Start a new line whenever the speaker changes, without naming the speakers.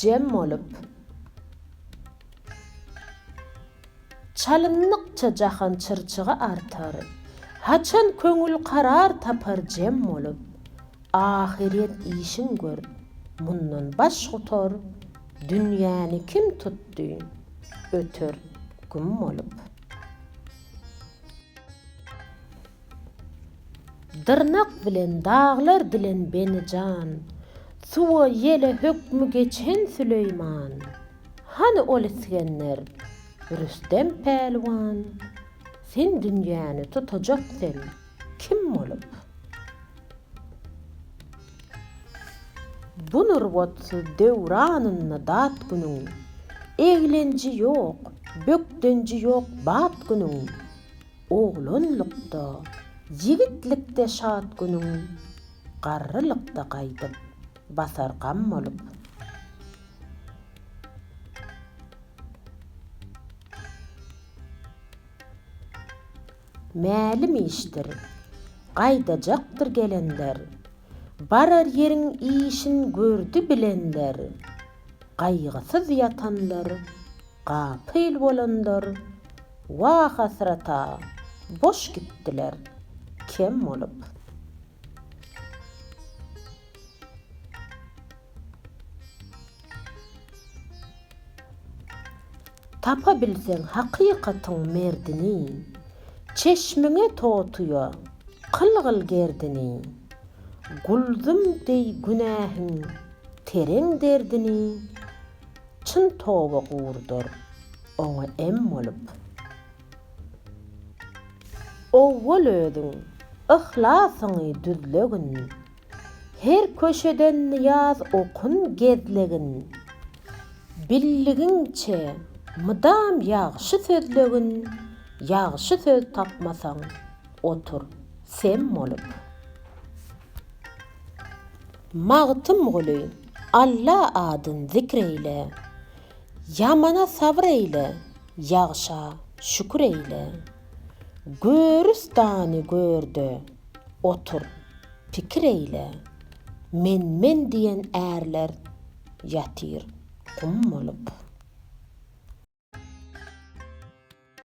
jem olup. Çalınlıkça jahan çırçığı artar. Haçan köngül karar tapar jem olup. Ahiret işin gör. Mundan baş gutar. Dünýäni kim tutdy? Öter güm olup. Dırnak bilen dağlar dilen beni can. Suwa yele hökmü geçen Süleyman. Hani ol isgenler? Rüstem Pehliwan. Sen dünýäni tutajaksan kim olup? Bu nurwatsy döwranyna dat günüň. Eglenji ýok, bökdenji ýok bat günüň. Oglunlukda, yigitlikde şat günüň. Garrylykda gaýdyp basargam olup. Mälim işdir, gaýdajakdyr gelenler. Barar ýeriň işin gördü bilenler. Gaýgysyz ýatanlar, gapyl bolanlar. Wa hasrata, boş gitdiler, kem olup. Tapa bilsen hakykatyň merdini, çeşmiňe totuya, kılgıl gerdini. Guldum dey günähiň tereň derdini, çyn toba gurdur, oňa em olup. Owwal ödüň, ihlasyňy düzlegin, her köşeden ýaz okun gezlegin. Billigiňçe mydam ýagşy sözlegin, ýagşy söz tapmasaň, otur sen olup. Magtym goly, Allah adyn zikreyle, ýamana sabr eyle, ýagşa şükür eyle. Görüstany gördü, otur pikir eyle. Men diýen ärler ýatyr gum olup.